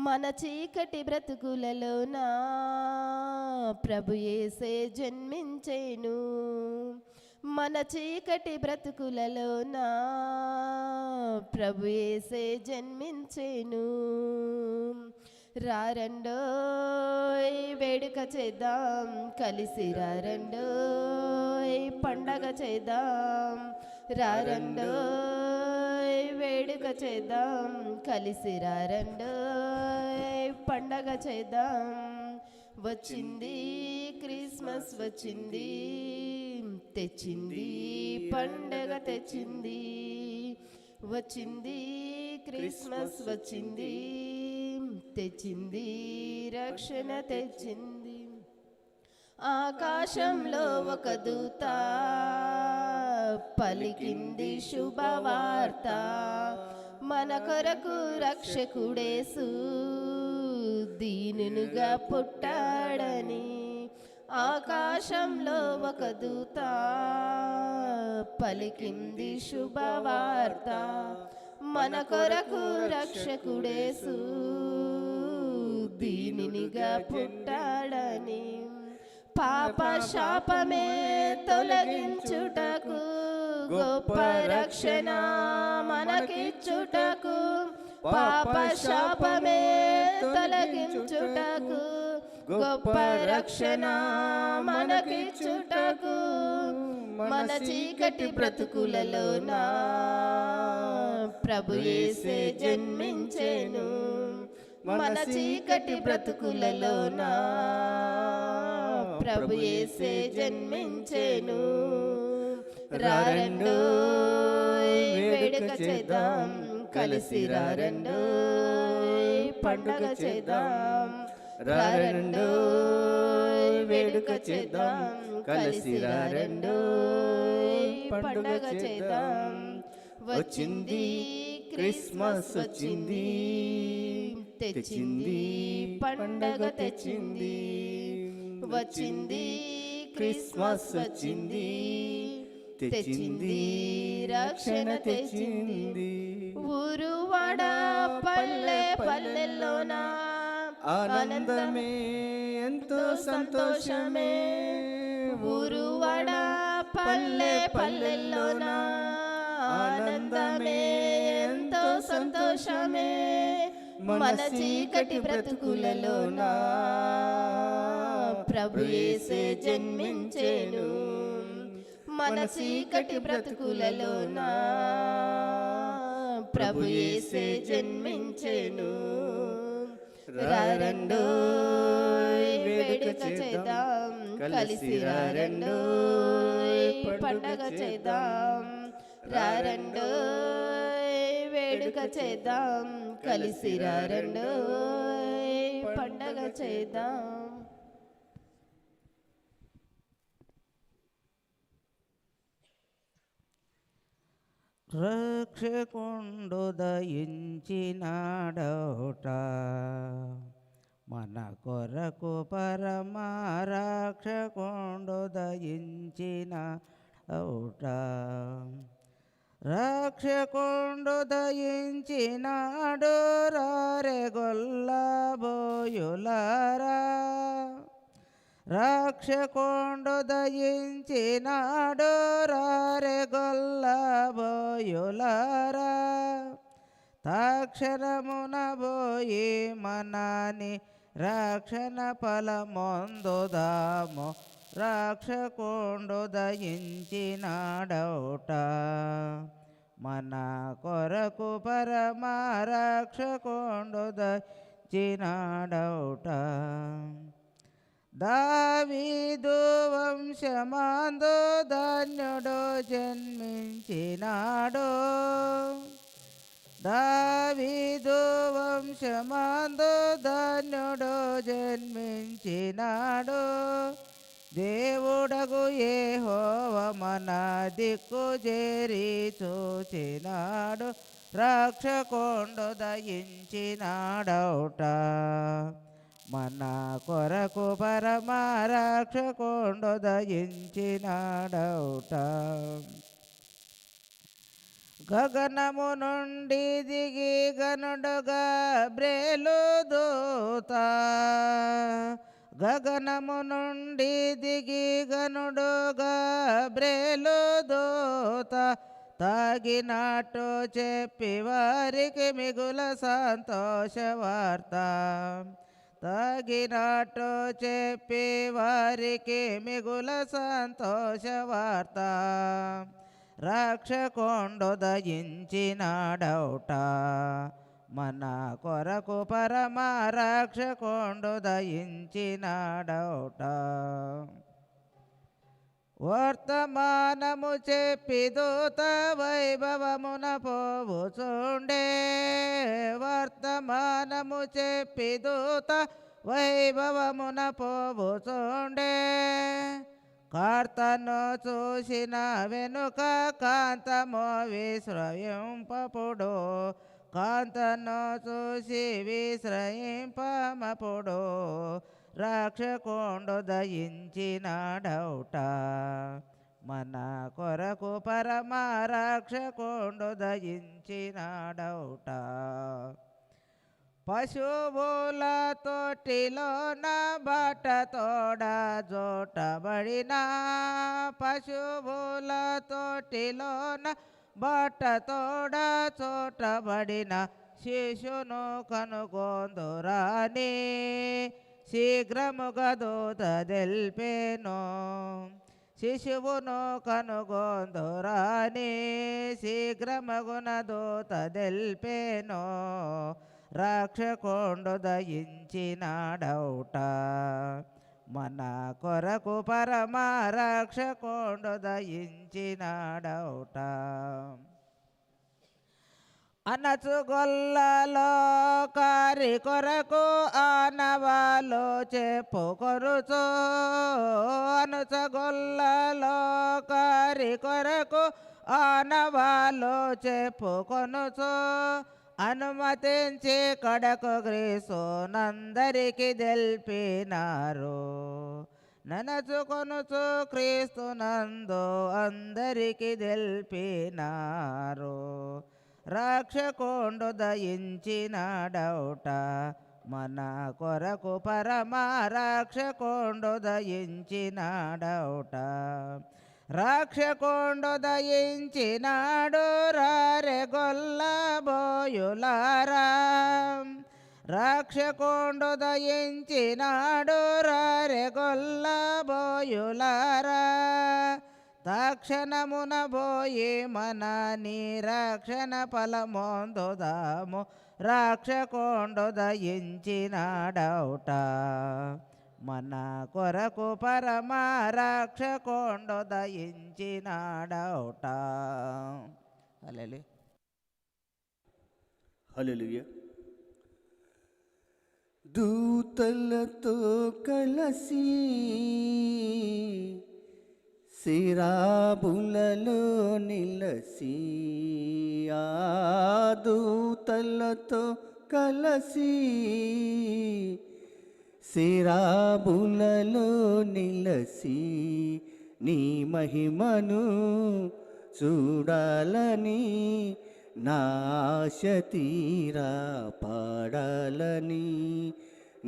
మన చీకటి బ్రతుకులలోనా ప్రభు యేసే జన్మించేను. మన చీకటి బ్రతుకులలోనా ప్రభు యేసే జన్మించేను. రారండోయ్ వేడుక చేద్దాం, కలిసి రారండోయ్ పండగ చేద్దాం. రారండోయ్ వేడుక చేద్దాం, కలిసి రారండోయ్ పండగ చేద్దాం. వచ్చింది క్రిస్మస్ వచ్చింది, తెచ్చింది పండగ తెచ్చింది. వచ్చింది క్రిస్మస్ వచ్చింది, తెచ్చింది రక్షణ తెచ్చింది. ఆకాశంలో ఒక దూత పలికింది శుభవార్త, మన కొరకు రక్షకుడేసు దీనునిగా పుట్టాడని. ఆకాశంలో ఒక దూత పలికింది శుభవార్త, మన కొరకు రక్షకుడేసు దీనినిగా పుట్టాడని. పాప శాపమే తొలగించుటకు, గొప్ప రక్షణ మనకిచ్చుటకు. పాప శాపమే తొలగించుటకు, గొప్ప రక్షణ మనకిచ్చుటకు. మన చీకటి బ్రతుకులలోనా ప్రభు యేసే జన్మించెను. మన చీకటి బ్రతుకులలోనా ప్రభు యేసే జన్మించెను. రారండోయ్ వేడుక చేద్దాం, కలిసి రారండోయ్ పండగ చేద్దాం. రారండోయ్ వేడుక చేద్దాం, కలిసి రారండోయ్ పండగ చేద్దాం. వచ్చింది క్రిస్మస్ వచ్చింది, తెచ్చింది పండగ తెచ్చింది. వచ్చింది క్రిస్మస్ వచ్చింది, తెచ్చింది రక్షణ తెచ్చింది. ఊరువాడ పల్లె పల్లెల్లోన ఆనందమే ఎంతో సంతోషమే. ఊరువాడ పల్లె పల్లెల్లోన ఆనందమే ఎంతో సంతోషమే. మన చీకటి బ్రతుకులలోనా ప్రభు యేసే జన్మించెను. మన చీకటి బ్రతుకులలోనా ప్రభు యేసే జన్మించెను. రారండోయ్ వేడుక చేద్దాం, కలిసి రారండోయ్ పండగ చేద్దాం. రారండోయ్ వేడుక చేద్దాం, కలిసి రారండోయ్ పండగ చేద్దాం. రక్షకుండు దయించినాడౌట, మన కొరకు పరమ రక్షకుండు దయించినాడౌట. రక్షకుండు దయించినాడు రారె గొల్లబోయులారా. రక్షకుండు దయించినాడు రారె గొల్లబోయులారా. తక్షణమున పోయి మనని రక్షణ ఫలమొందుదాము. రక్షకుండు దయించినాడౌట, మన కొరకు పరమ రక్షకుండు దయించినాడౌట. దావీదు వంశమందు ధన్యుడు జన్మించినాడు. దావీదు వంశమందు ధన్యుడు జన్మించినాడు. దేవుడగు యెహోవ మన దిక్కు చేరి చూచినాడు, రక్షకొండు దయించినాడౌట. మన కొరకు పరమ రక్షకొండు దయించినాడౌట. గగనము నుండి దిగి గనుడుగా బ్రేలు దూత, గగనము నుండి దిగి గనుడుగా బ్రేలు దూత, తాగినట్టు చెప్పి వారికి మిగుల సంతోష వార్త, తాగినట్టు చెప్పి వారికి మిగుల సంతోష వార్త. రక్షకొండు దయించినాడౌట, మన కొరకు పరమ రక్షకొండు దయించినాడౌట. వర్తమానము చెప్పి దూత వైభవమున పోవుచుండే, వర్తమానము చెప్పి దూత వైభవమున పోవుచుండే. కర్తను చూసిన వెనుక కాంతము విశ్రయింపపుడు, కాంతను చూసి విశ్రయింపమపుడు. రక్షకొండు దయించినాడౌట, మన కొరకు పరమ రక్షకొండు దయించినాడౌట. పశువుల తోటిలోన బట్ట తోడ జోటబడిన, పశువుల తోటిలోన బట్ట తోడ చోటబడిన. శిశును కనుగొందురాని శీఘ్రముగా దూత తెల్పెను, శిశువును కనుగొందురాని శీఘ్రమగున దూత తెల్పెను. రక్షకొండు దయించినాడౌట, మన కొరకు పరమ రక్షకొండు దయించినాడౌట. అనచుగొల్లలో కారి కొరకు ఆనవాలు చెప్పుకొనుచు, అనచగొల్లలో కారి కొరకు ఆనవాలు చెప్పుకొనుచు. అనుమతించి కడకు క్రీస్తునందరికి తెల్పినారు, ననచుకొనుచు క్రీస్తునందు అందరికి తెల్పినారు. రక్షకొండు దయించినాడౌట, మన కొరకు పరమ రక్షకొండు దయించినాడౌట. రక్షకొండు దయించినాడు రారె గొల్లబోయులారా, రక్షకొండు దయించినాడు రారె గొల్లబోయులారా. తక్షణమున పోయి మన నిరక్షణ ఫలమొందుదాము, రక్షకొండు దయించినాడౌట, మన కొరకు పరమ రక్షకొండు దయించినాడౌట. హల్లెలూయా. హల్లెలూయా. దూతలతో కలసి శిరాబులలో నిలసి, ఆ దూతలతో కలసి శిరాబులలో నిలసి. నీ మహిమను చూడాలని నా ఆశ తీరా పాడాలని,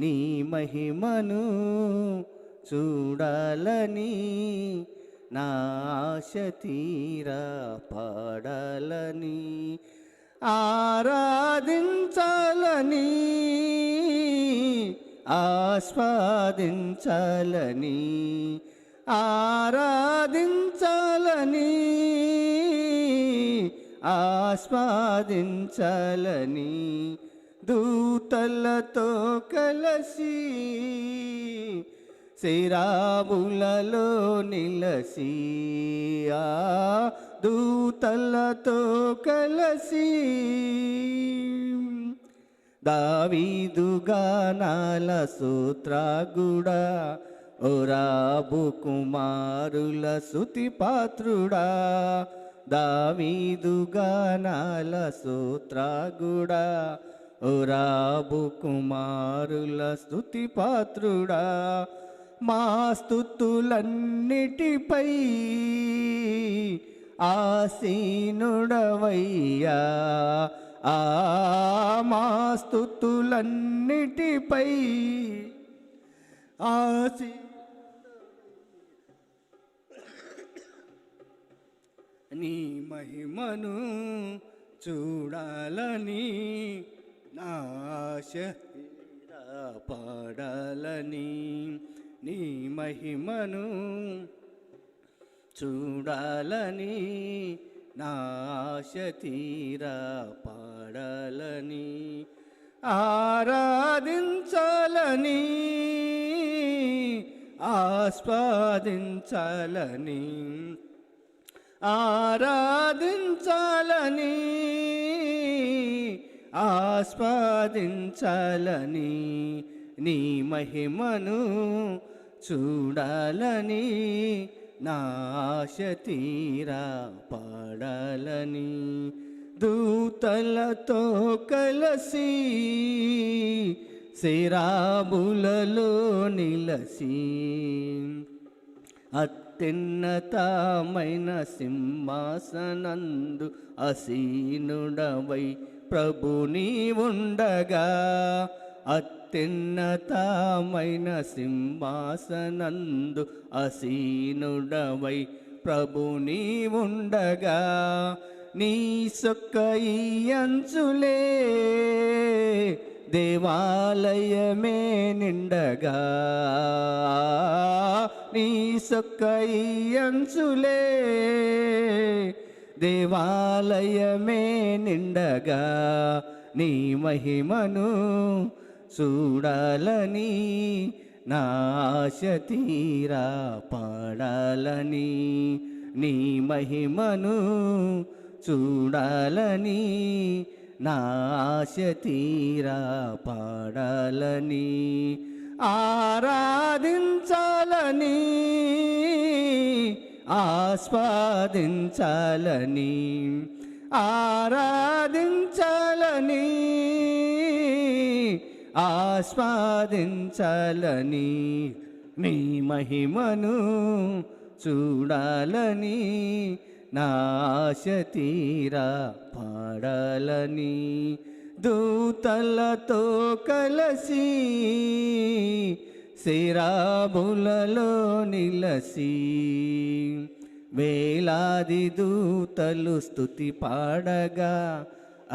నీ మహిమను చూడాలని నా ఆశ తీరా పాడాలని. ఆరాధించాలని ఆస్వాదించాలని, ఆరాధించాలని ఆస్వాదించాలని. దూతలతో కలసి శిరాబులలో నిలసి, ఆ దూతలతో కలసి. దావీదు గానాల సూత్రాగుడా ఓ రాబు కుమారుల స్తుతి పాత్రుడా, దావీదు గానాల సూత్రాగుడా, ఓ రాబు కుమారుల స్తుతి పాత్రుడా, మా స్తుతులన్నిటిపై ఆసీనుడవయ్యా, మా స్తుతులన్నిటిపై నీ మహిమను చూడాలని నా ఆశ పాడాలని, నీ మహిమను చూడాలని నా ఆశ తీరా పాడాలని, ఆరాధించాలని ఆస్వాదించాలని, ఆరాధించాలని ఆస్వాదించాలని, నీ మహిమను చూడాలని నా ఆశ తీరా పాడాలని, దూతలతో కలసి శరాబులలో నిలసి, అత్యున్నతమైన సింహాసనందు అసీనుడవై ప్రభు నీవుండగా, అత్యున్నతమైన సింహాసనందు అసీనుడవై ప్రభు నీవుండగా, నీ సొక్క ఈ అంచులే దేవాలయమే నిండగా, నీ సొక్క ఈ అంచులే దేవాలయమే నిండగా, నీ మహిమను చూడాలని నా ఆశ తీరా పాడాలని, నీ మహిమను చూడాలని నా ఆశ తీరా పాడాలని, ఆరాధించాలని ఆస్వాదించాలని, ఆరాధించాలని ఆస్వాదించాలని, నీ మహిమను చూడాలని నా ఆశ తీరా పాడాలని, దూతలతో కలసి శరాబులలో నిలసి, వేలాది దూతలు స్తుతి పాడగా,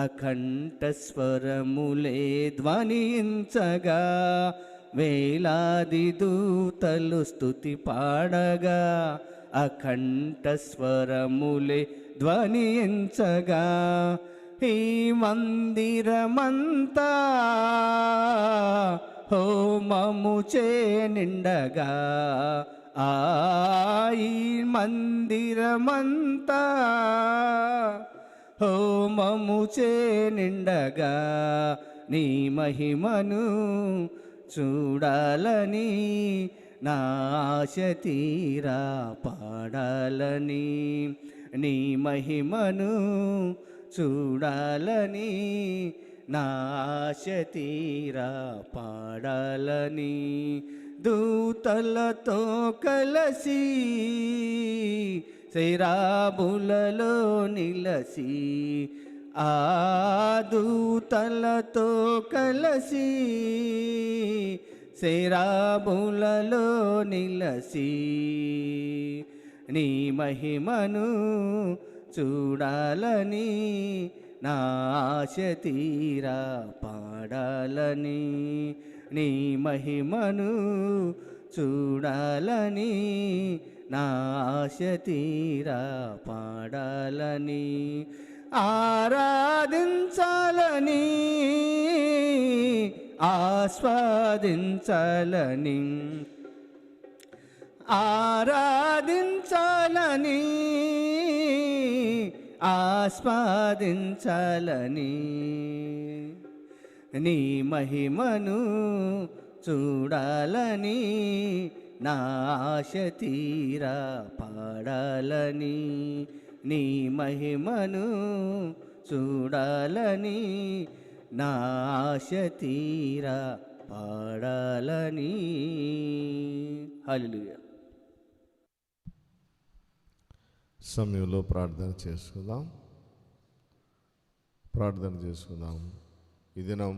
అఖండ స్వరములే ధ్వనించగా, వేలాది దూతలు స్తుతి పాడగా, అఖండ స్వరములే ధ్వనించగా, ఈ మందిరమంతా హోమము చే నిండగా, ఈ మందిరమంతా హోమము చే నిండగా, నీ మహిమను చూడాలని నా ఆశ తీరా పాడాలని, నీ మహిమను చూడాలని నా ఆశ తీరా పాడాలని, దూతలతో కలసి శరాబులలో నిలసి, ఆ దూతలతో కలసి శరాబులలో నిలసి, నీ మహిమను చూడాలని నా ఆశ తీరా పాడాలని, నీ మహిమను చూడాలని నా ఆశ తీరా పాడాలని, ఆరాధించాలని ఆస్వాదించాలని, ఆరాధించాలని ఆస్వాదించాలని, నీ మహిమను చూడాలని నా ఆశ తీరా పాడాలని నీ మహిమను చూడాలని నా ఆశ తీరా పాడాలని. హల్లెలూయా. సమయంలో ప్రార్థన చేసుకుందాం. ఈ దినం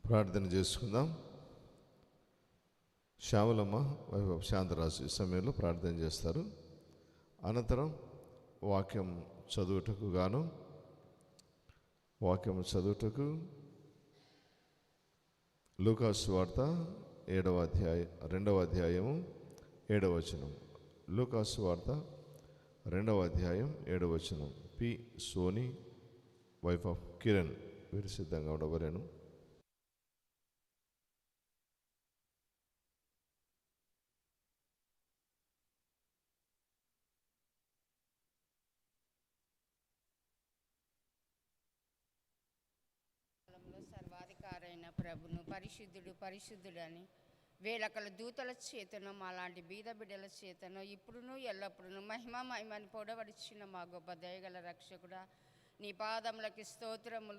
ప్రార్థన చేసుకుందాం. శ్యామలమ్మ వైభవ్ శాంతరాజు ఈ సమయంలో ప్రార్థన చేస్తారు. అనంతరం వాక్యం చదువుటకు లూకాసు వార్త 2వ అధ్యాయము 7వ వచనం. లూకాసు వార్త 2వ అధ్యాయం 7వ వచనం. P Soni wife of Kiran వీరు సిద్ధంగా ఉండవలేను. సర్వాధికారైన ప్రభును పరిశుద్ధుడని వేలకల దూతల చేతను మాలాంటి బీద బిడ్డల చేతను ఇప్పుడును ఎల్లప్పుడూ మహిమని పొడవడిచిన మా గొప్ప దయగల రక్షకుడా, నీ పాదములకి స్తోత్రములు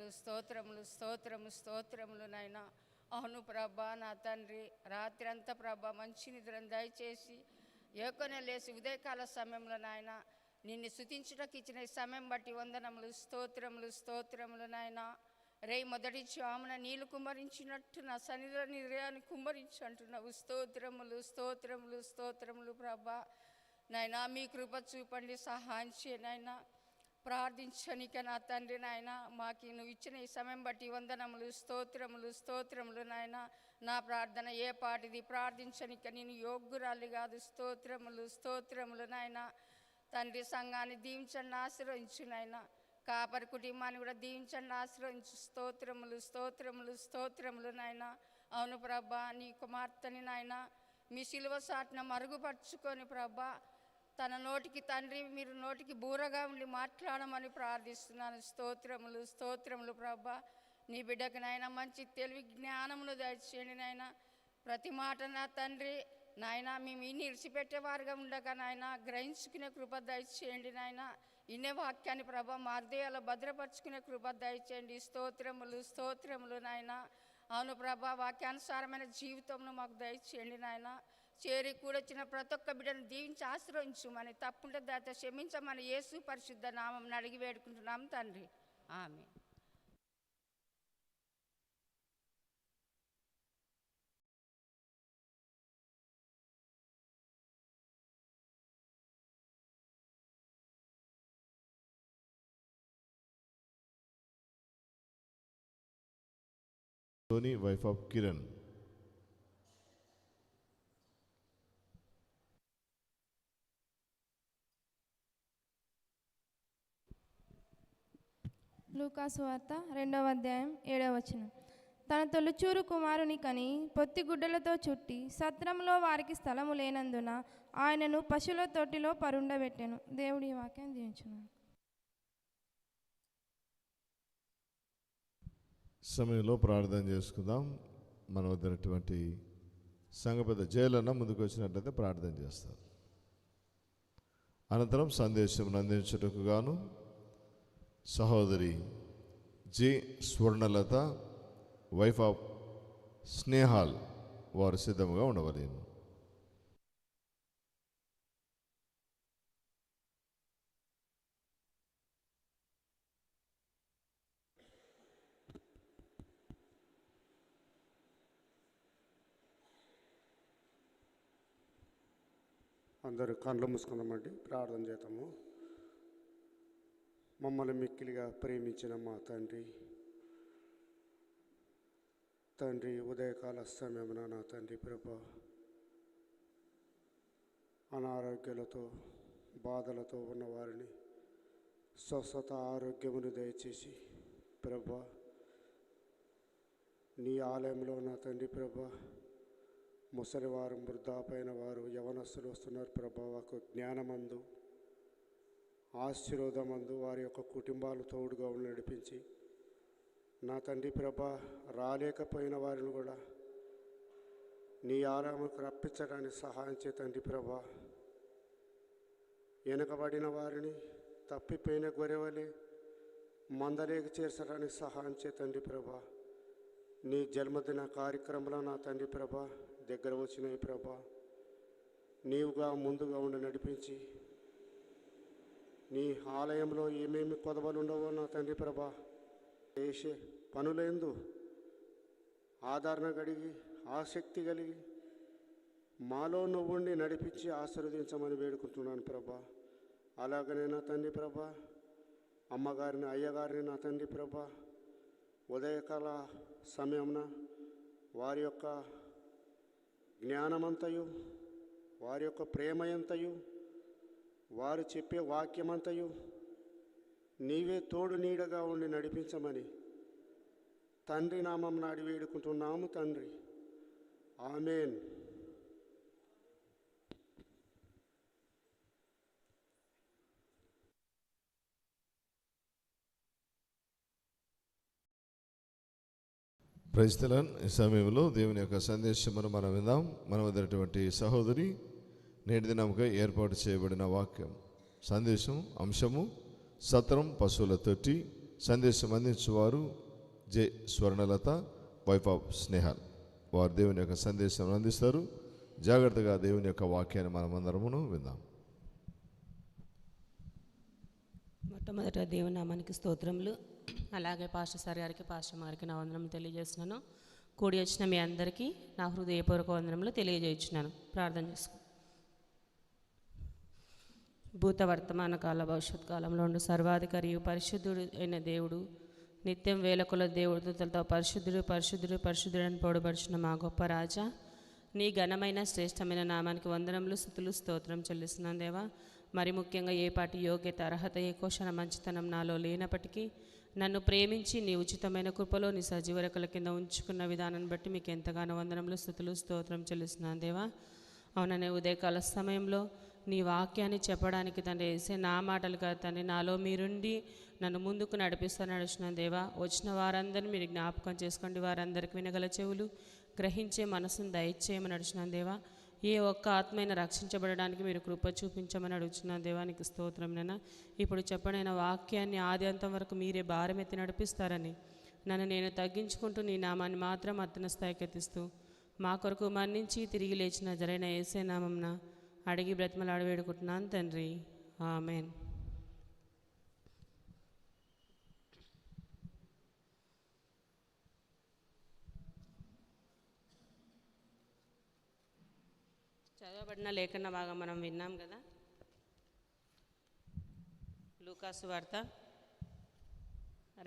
నైనా. అవును ప్రభా, నా తండ్రి, రాత్రి అంతా ప్రభా మంచి నిద్రను దయచేసి ఏకొనే లేసి ఉదయకాల సమయంలో నాయన నిన్ను స్తుతించుటకు ఇచ్చిన ఈ సమయం బట్టి వందనములు, స్తోత్రములు నాయన. రేయి మొదటి జామున నీళ్లు కుమ్మరించినట్టు నా సన్నిధిలో నీ హృదయాన్ని కుమ్మరించు అంటున్నావు. స్తోత్రములు ప్రభా నాయనా. మీ కృప చూపండి, సహాయం చేయనైనా. ప్రార్థించనిక నా తండ్రి నాయన, మాకు నువ్వు ఇచ్చిన ఈ సమయం బట్టి వందనములు, స్తోత్రములు నాయన. నా ప్రార్థన ఏ పాటిది, ప్రార్థించనిక నేను యోగ్యురాలి కాదు. స్తోత్రములు నాయన. తండ్రి, సంఘాన్ని దీవించండి, ఆశీర్వదించు నాయన. కాపరి కుటుంబాన్ని కూడా దీవించండి, ఆశీర్వదించు. స్తోత్రములు నాయన. అవును ప్రభా, నీ కుమార్తెని నాయన మీ శిలువ సాటున మరుగుపరుచుకొని ప్రభా తన నోటికి తండ్రి మీరు నోటికి బూరగా ఉండి మాట్లాడమని ప్రార్థిస్తున్నాను. స్తోత్రములు ప్రభా. నీ బిడ్డకు నాయన మంచి తెలివి జ్ఞానమును దయచేయండి నాయన. ప్రతి మాట నా తండ్రి నాయన మేము ఇన్ని ఇడిచిపెట్టేవారుగా ఉండగా నాయన గ్రహించుకునే కృప దయచేయండి నాయన. ఇన్నే వాక్యాన్ని ప్రభా మా హృదయాల్లో భద్రపరుచుకునే కృప దయచేయండి. స్తోత్రములు నాయన. అవును ప్రభా, వాక్యానుసారమైన జీవితంలో మాకు దయచేయండి నాయన. చేరి కూడొచ్చిన ప్రతి ఒక్క బిడ్డను దీవించి ఆశ్రయించుమని, తప్పుంటే దాత క్షమించమని యేసు పరిశుద్ధ నామం అడిగి వేడుకుంటున్నాం తండ్రి, ఆమేన్. Soni wife of Kiran. లూకాసు వార్త 2వ అధ్యాయం 7వ వచనం. తన తొలిచూరు కుమారుని కని పొత్తిగుడ్డలతో చుట్టి సత్రంలో వారికి స్థలము లేనందున ఆయనను పశువుల తొట్టిలో పరుండబెట్టెను. దేవుడి వాక్యం దీవించును. సమయంలో ప్రార్థన చేసుకుందాం. మన వద్దనటువంటి సంఘ పెద్ద జైలన్న ముందుకు వచ్చినట్లయితే ప్రార్థన చేస్తారు. అనంతరం సందేశం అందించుటకు గాను సహోదరి G Swarnalatha wife of Snehal వారు సిద్ధంగా ఉండవలేను. అందరూ కళ్ళు మూసుకుందామండి, ప్రార్థన చేద్దాము. మమ్మల్ని మిక్కిలిగా ప్రేమించిన మా తండ్రి ఉదయకాల సమయమున నా తండ్రి ప్రభా అనారోగ్యాలతో బాధలతో ఉన్నవారిని స్వస్థత ఆరోగ్యమును దయచేసి ప్రభా నీ ఆలయంలో నా తండ్రి ప్రభా ముసలివారు వృద్ధాపైన వారు యవనస్తులు వస్తున్నారు ప్రభా వారికి జ్ఞానమందు ఆశీర్వాదమందు వారి యొక్క కుటుంబాలు తోడుగా ఉండి నడిపించి నా తండ్రి ప్రభా రాలేకపోయిన వారిని కూడా నీ ఆలయంకు రప్పించడానికి సహాయం చే తండ్రి ప్రభా వెనుకబడిన వారిని తప్పిపోయిన గొర్రెవలే మందలేకి చేర్చడానికి సహాయం చే తండ్రి ప్రభా నీ జన్మదిన కార్యక్రమంలో నా తండ్రి ప్రభా దగ్గర వచ్చినాయి ప్రభా నీవుగా ముందుగా ఉండి నడిపించి నీ ఆలయంలో ఏమేమి కొదవలు ఉండవో నా తండ్రి ప్రభా చేసే పనులందు ఆదరణ కలిగి ఆసక్తి కలిగి మాలో నువ్వుండి నడిపించి ఆశీర్వదించమని వేడుకుంటున్నాను ప్రభా. అలాగనే నా తండ్రి ప్రభా అమ్మగారిని అయ్యగారిని నా తండ్రి ప్రభా ఉదయకాల సమయంన వారి యొక్క జ్ఞానమంతయు వారి యొక్క ప్రేమ ఎంతయు వారు చెప్పే వాక్యమంతయు నీవే తోడు నీడగా ఉండి నడిపించమని తండ్రి నామం నాడి వేడుకుంటున్నాము తండ్రి. ఆమేన్. Praise the lord. ఈ సమయంలో దేవుని యొక్క సందేశమును మనం విందాం. మన వద్దటువంటి సహోదరి నేటి దినముగా ఏర్పాటు చేయబడిన వాక్యం సందేశం అంశము సత్రం పశువుల తొట్టి. సందేశం అందించువారు J Swarnalatha, wife of Snehal. వారు దేవుని యొక్క సందేశం అందిస్తారు. జాగ్రత్తగా దేవుని యొక్క వాక్యాన్ని మనమందరమును విందాం. మొట్టమొదట దేవుని నామానికి స్తోత్రములు. అలాగే పాస్టర్ సార్ గారికి, పాస్టర్ గారికి నా వందనములు తెలియజేస్తున్నాను. కూడి వచ్చిన మీ అందరికీ నా హృదయపూర్వక వందనములు తెలియజేస్తున్నాను. ప్రార్థన చేసుకో. భూత వర్తమాన కాల భవిష్యత్ కాలంలో ఉండు సర్వాధికారి పరిశుద్ధుడు అయిన దేవుడు, నిత్యం వేలకుల దేవుడితో పరిశుద్ధుడు పరిశుద్ధుడు పరిశుద్ధుడు అని పొడబడుచున్న మా గొప్ప రాజా, నీ ఘనమైన శ్రేష్టమైన నామానికి వందనములు స్తుతులు స్తోత్రం చెల్లిస్తున్నాను దేవా. మరి ముఖ్యంగా ఏ పాటి యోగ్యత అర్హత ఏ కోశన మంచితనం నాలో లేనప్పటికీ నన్ను ప్రేమించి నీ ఉచితమైన కృపలో నీ సజీవ రెక్కల కింద ఉంచుకున్న విధానాన్ని బట్టి మీకు ఎంతగానో వందనములు స్తుతులు స్తోత్రం చెల్లిస్తున్నాను దేవా. అవుననే ఉదయకాల సమయంలో నీ వాక్యాన్ని చెప్పడానికి తండ్రి వేసే నా మాటలు కాదు తండ్రి, నాలో మీరుండి నన్ను ముందుకు నడిపిస్తున్నాను దేవా. వచ్చిన వారందరినీ మీరు జ్ఞాపకం చేసుకోండి. వారందరికి వినగల చెవులు, గ్రహించే మనసును దయచేయమని నడుచున్నాను దేవా. ఏ ఒక్క ఆత్మైన రక్షించబడడానికి మీరు కృప చూపించమని అడుగుతున్నాను దేవా. నీకు స్తోత్రం నైనా. ఇప్పుడు చెప్పనైన వాక్యాన్ని ఆది అంతం వరకు మీరే భారం ఎత్తి నడిపిస్తారని నన్ను నేను తగ్గించుకుంటూ నీ నామాన్ని మాత్రం అత్తన స్థాయికి ఎత్తిస్తూ మా కొరకు మన్నించి తిరిగి లేచిన జరైన యేసే నామంన అడిగి బ్రతిమలాడి వేడుకుంటున్నాను తండ్రి. ఆమెన్. చదవబడిన లేఖన భాగం మనం విన్నాం కదా. లూకాసు వార్త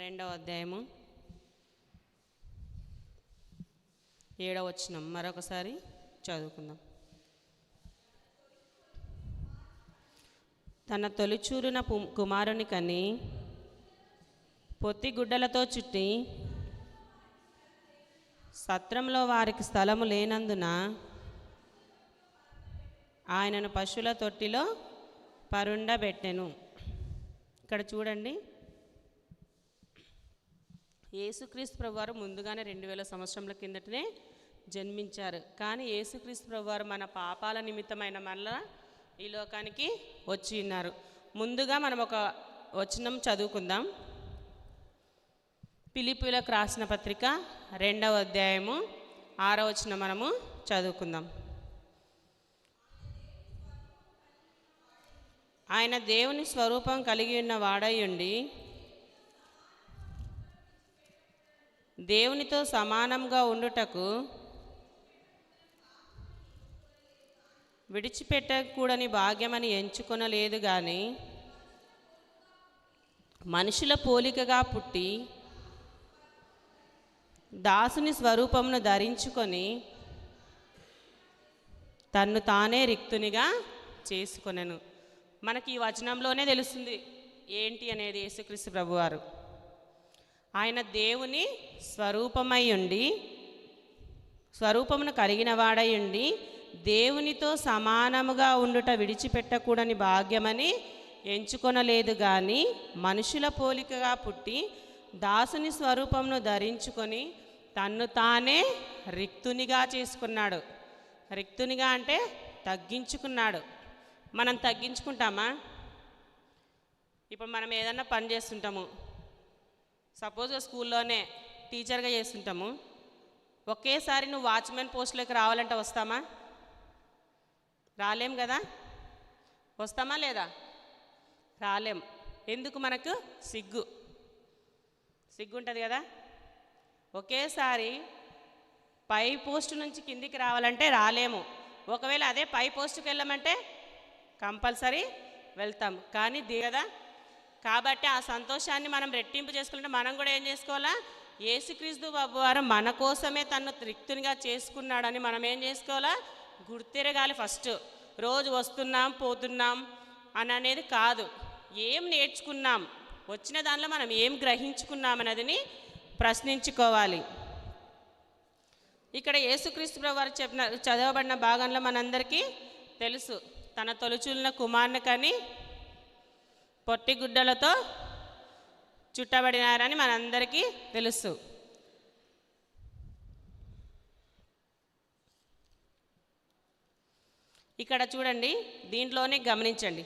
2వ అధ్యాయము 7వ వచనం మరొకసారి చదువుకుందాం. తన తొలిచూరిన కుమారుని కని పొత్తి గుడ్డలతో చుట్టి సత్రంలో వారికి స్థలము లేనందున ఆయనను పశువుల తొట్టిలో పరుండబెట్టెను. ఇక్కడ చూడండి, యేసుక్రీస్తు ప్రభువారు ముందుగానే 2000 సంవత్సరముల కిందటనే జన్మించారు. కానీ యేసుక్రీస్తు ప్రభువారు మన పాపాల నిమిత్తమైన మళ్ళా ఈ లోకానికి వచ్చి ఉన్నారు. ముందుగా మనం ఒక వచనం చదువుకుందాం. ఫిలిప్పీయులకు రాసిన పత్రిక 2వ అధ్యాయము 6వ వచనం మనము చదువుకుందాం. ఆయన దేవుని స్వరూపం కలిగి ఉన్న వాడై ఉండి దేవునితో సమానంగా ఉండుటకు విడిచిపెట్టకూడని భాగ్యమని ఎంచుకొనలేదు కానీ మనుషుల పోలికగా పుట్టి దాసుని స్వరూపమును ధరించుకొని తన్ను తానే రిక్తునిగా చేసుకొనెను. మనకి ఈ వచనంలోనే తెలుస్తుంది ఏంటి అనేది యేసుక్రీస్తు ప్రభువారు ఆయన దేవుని స్వరూపమై ఉండి, స్వరూపమును కలిగిన వాడై ఉండి, దేవునితో సమానముగా ఉండుట విడిచిపెట్టకూడని భాగ్యమని ఎంచుకొనలేదు కానీ మనుషుల పోలికగా పుట్టి దాసుని స్వరూపమును ధరించుకొని తన్ను తానే రిక్తునిగా చేసుకున్నాడు. రిక్తునిగా అంటే తగ్గించుకున్నాడు. మనం తగ్గించుకుంటామా? ఇప్పుడు మనం ఏదన్నా పని చేస్తుంటాము, సపోజ్ స్కూల్లోనే టీచర్గా చేస్తుంటాము. ఒకేసారి నువ్వు వాచ్మెన్ పోస్టులోకి రావాలంటే వస్తామా? రాలేం కదా. వస్తామా లేదా? రాలేం. ఎందుకు? మనకు సిగ్గు ఉంటుంది కదా. ఒకేసారి పై పోస్టు నుంచి కిందికి రావాలంటే రాలేము. ఒకవేళ అదే పై పోస్టుకి వెళ్ళమంటే కంపల్సరీ వెళ్తాం. కానీ కదా. కాబట్టి ఆ సంతోషాన్ని మనం రెట్టింపు చేసుకుంటే మనం కూడా ఏం చేసుకోవాలా? యేసుక్రీస్తు ప్రభువారు మన కోసమే తను రిక్తునిగా చేసుకున్నాడని మనం ఏం చేసుకోవాలా? గుర్తిరగాలి. ఫస్ట్ రోజు వస్తున్నాం పోతున్నాం అని అనేది కాదు, ఏం నేర్చుకున్నాం, వచ్చిన దానిలో మనం ఏం గ్రహించుకున్నాం అన్నదిని ప్రశ్నించుకోవాలి. ఇక్కడ యేసుక్రీస్తు ప్రభువారు చదవబడిన భాగంలో మనందరికీ తెలుసు, తన తొలుచూలిన కుమారుని కని పొట్టి గుడ్డలతో చుట్టబడినారని మనందరికీ తెలుసు. ఇక్కడ చూడండి, దీంట్లోనే గమనించండి,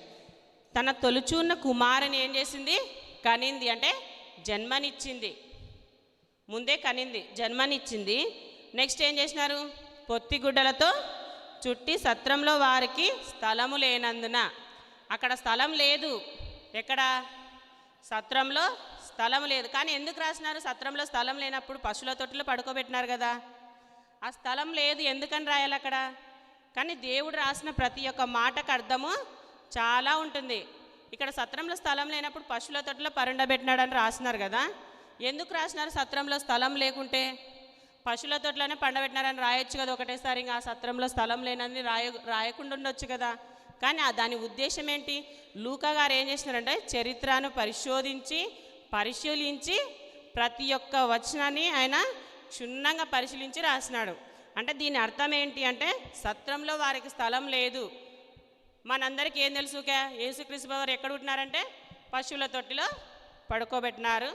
తన తొలుచూన్న కుమారుని ఏం చేసింది? కనింది, అంటే జన్మనిచ్చింది. ముందే కనింది, జన్మనిచ్చింది. నెక్స్ట్ ఏం చేసినారు? పొత్తి గుడ్డలతో చుట్టి సత్రంలో వారికి స్థలము లేనందున. అక్కడ స్థలం లేదు. ఎక్కడ? సత్రంలో స్థలం లేదు. కానీ ఎందుకు రాసినారు? సత్రంలో స్థలం లేనప్పుడు పశువుల తొట్టిలో పడుకోబెట్టినారు కదా. ఆ స్థలం లేదు ఎందుకని రాయాలి అక్కడ? కానీ దేవుడు రాసిన ప్రతి ఒక్క మాటకు అర్థము చాలా ఉంటుంది. ఇక్కడ సత్రంలో స్థలం లేనప్పుడు పశువుల తొట్టిలో పరుండబెట్టినాడని రాసినారు కదా. ఎందుకు రాసినారు? సత్రంలో స్థలం లేకుంటే పశువుల తొట్లోనే పండబెట్టినారని రాయొచ్చు కదా ఒకటేసారి. ఇంకా ఆ సత్రంలో స్థలం లేనని రాయకుండా ఉండొచ్చు కదా. కానీ దాని ఉద్దేశం ఏంటి? లూకా గారు ఏం చేసినారంటే చరిత్రను పరిశీలించి ప్రతి ఒక్క వచనాన్ని ఆయన క్షుణ్ణంగా పరిశీలించి రాసినాడు. అంటే దీని అర్థం ఏంటి అంటే సత్రంలో వారికి స్థలం లేదు. మనందరికీ ఏం తెలుసు? యేసుక్రీస్తు వారు ఎక్కడ ఉంటున్నారంటే పశువుల తొట్టిలో పడుకోబెట్టినారు,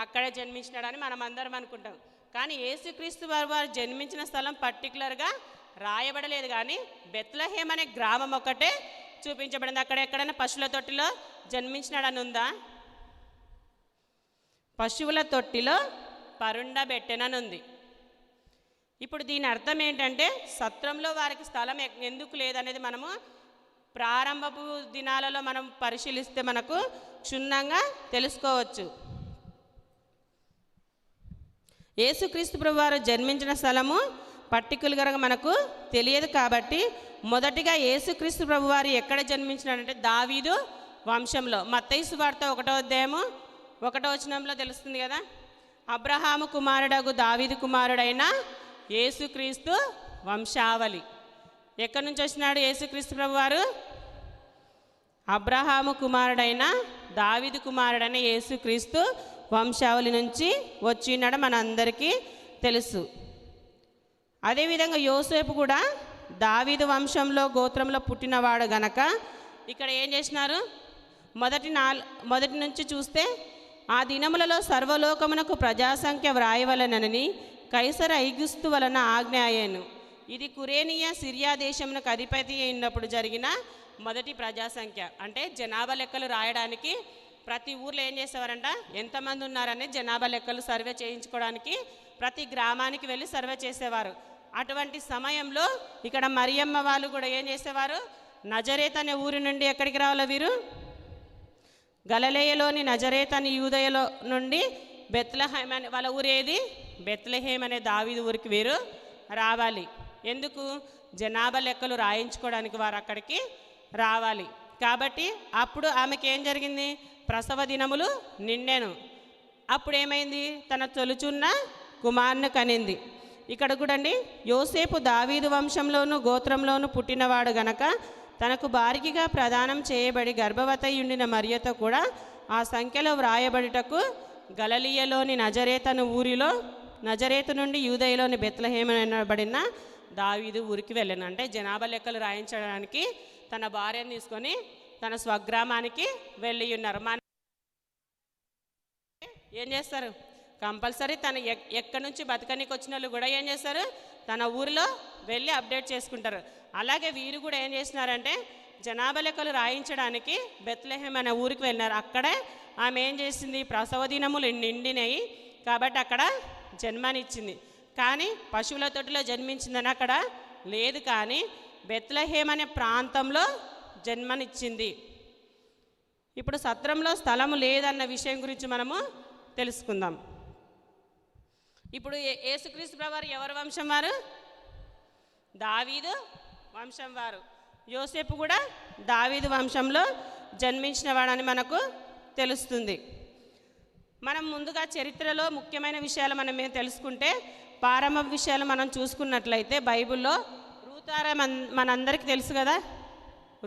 అక్కడే జన్మించినాడని మనం అందరం అనుకుంటాం. కానీ యేసుక్రీస్తు వారు జన్మించిన స్థలం పర్టికులర్గా రాయబడలేదు. కానీ బెత్లెహేమ్ అనే గ్రామం ఒకటే చూపించబడింది. అక్కడ ఎక్కడైనా పశువుల తొట్టిలో జన్మించినాడని ఉందా? పశువుల తొట్టిలో పరుండబెట్టెననుంది. ఇప్పుడు దీని అర్థం ఏంటంటే సత్రంలో వారికి స్థలం ఎందుకు లేదనేది మనము ప్రారంభపు దినాలలో మనం పరిశీలిస్తే మనకు క్షుణ్ణంగా తెలుసుకోవచ్చు. యేసుక్రీస్తు ప్రభువారు జన్మించిన స్థలము పర్టికులర్గా మనకు తెలియదు. కాబట్టి మొదటిగా యేసుక్రీస్తు ప్రభువారు ఎక్కడ జన్మించినాడంటే దావీదు వంశంలో. మత్తయి సువార్త 1వ అధ్యాయము 1వ వచనంలో తెలుస్తుంది కదా. అబ్రహాము కుమారుడగు దావీదు కుమారుడైన యేసుక్రీస్తు వంశావళి. ఎక్కడి నుంచి వచ్చినాడు యేసుక్రీస్తు ప్రభువారు? అబ్రహాము కుమారుడైన దావీదు కుమారుడైన యేసుక్రీస్తు వంశావళి నుంచి వచ్చినాడు మనందరికీ తెలుసు. అదేవిధంగా యోసేపు కూడా దావీదు వంశంలో గోత్రంలో పుట్టినవాడు గనక ఇక్కడ ఏం చేసినారు? మొదటి నుంచి చూస్తే ఆ దినములలో సర్వలోకమునకు ప్రజాసంఖ్య వ్రాయవలనని కైసర ఐగుస్తు వలన ఆజ్ఞ అయ్యాను. ఇది కురేనియా సిరియా దేశమునకు అధిపతి అయినప్పుడు జరిగిన మొదటి ప్రజాసంఖ్య. అంటే జనాభా లెక్కలు రాయడానికి ప్రతి ఊర్లో ఏం చేసేవారంట, ఎంతమంది ఉన్నారనే జనాభా లెక్కలు సర్వే చేయించుకోవడానికి ప్రతి గ్రామానికి వెళ్ళి సర్వే చేసేవారు. అటువంటి సమయంలో ఇక్కడ మరియమ్మ వాళ్ళు కూడా ఏం చేసేవారు? నజరేత్ అనే ఊరి నుండి ఎక్కడికి రావాలి వీరు? గలిలయలోని నజరేత్ అని యూదయలో నుండి బెత్లెహేమ్ అనే వాళ్ళ ఊరు ఏది? బెత్లెహేమ్ అనే దావీదు ఊరికి వీరు రావాలి. ఎందుకు? జనాభా లెక్కలు రాయించుకోవడానికి వారు అక్కడికి రావాలి. కాబట్టి అప్పుడు ఆమెకి ఏం జరిగింది? ప్రసవ దినములు నిండెను. అప్పుడు ఏమైంది? తన తొలుచున్న కుమారుని కనింది. ఇక్కడ చూడండి, యోసేపు దావీదు వంశంలోను గోత్రంలోను పుట్టినవాడు గనక తనకు భార్యగా ప్రదానం చేయబడి గర్భవతి ఉండిన మరియతో కూడా ఆ సంఖ్యలో వ్రాయబడుటకు గలిలయలోని నజరేతను ఊరిలో నజరేతు నుండి యూదయలోని బెత్లెహేము అనబడిన దావీదు ఊరికి వెళ్ళాను. అంటే జనాభా లెక్కలు రాయించడానికి తన భార్యను తీసుకొని తన స్వగ్రామానికి వెళ్ళి ఉన్నారు. మన ఏం చేస్తారు, కంపల్సరీ తన ఎక్కడి నుంచి బతకనికి వచ్చిన వాళ్ళు కూడా ఏం చేస్తారు, తన ఊరిలో వెళ్ళి అప్డేట్ చేసుకుంటారు. అలాగే వీరు కూడా ఏం చేసినారంటే జనాభా లెక్కలు రాయించడానికి బెత్లెహేం అనే ఊరికి వెళ్ళినారు. అక్కడే ఆమె ఏం చేసింది, ప్రసవ దినములు నిండినాయి కాబట్టి అక్కడ జన్మనిచ్చింది. కానీ పశువుల తొట్టిలో జన్మించిందని అక్కడ లేదు, కానీ బెత్లెహేం అనే ప్రాంతంలో జన్మనిచ్చింది. ఇప్పుడు సత్రంలో స్థలము లేదన్న విషయం గురించి మనము తెలుసుకుందాం. ఇప్పుడు యేసుక్రీస్తు ప్రభువారు ఎవరి వంశం వారు? దావీదు వంశం వారు. యోసేపు కూడా దావీదు వంశంలో జన్మించిన వాడని మనకు తెలుస్తుంది. మనం ముందుగా చరిత్రలో ముఖ్యమైన విషయాలు మనం ఏం తెలుసుకుంటే, ప్రారంభ విషయాలు మనం చూసుకున్నట్లయితే బైబిల్లో రూతారా మనందరికీ తెలుసు కదా.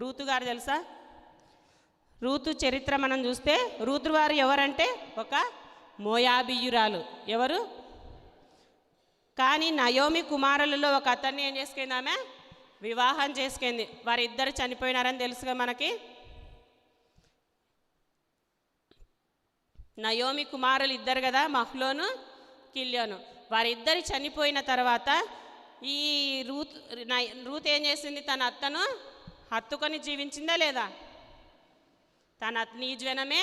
రూతు గారు తెలుసా? రూతు చరిత్ర మనం చూస్తే రూతు వారు ఎవరంటే ఒక మోయాబీయురాలు. ఎవరు? కానీ నయోమి కుమారులలో ఒక అతన్ని ఏం చేసుకుంది, ఆమె వివాహం చేసుకుంది. వారిద్దరు చనిపోయినారని తెలుసుగా మనకి. నయోమి కుమారులు ఇద్దరు కదా, మహ్లోను కిల్యోను. వారిద్దరు చనిపోయిన తర్వాత ఈ రూత్ ఏం చేసింది, తన అత్తను హత్తుకొని జీవించిందా లేదా? నీ జ్వనమే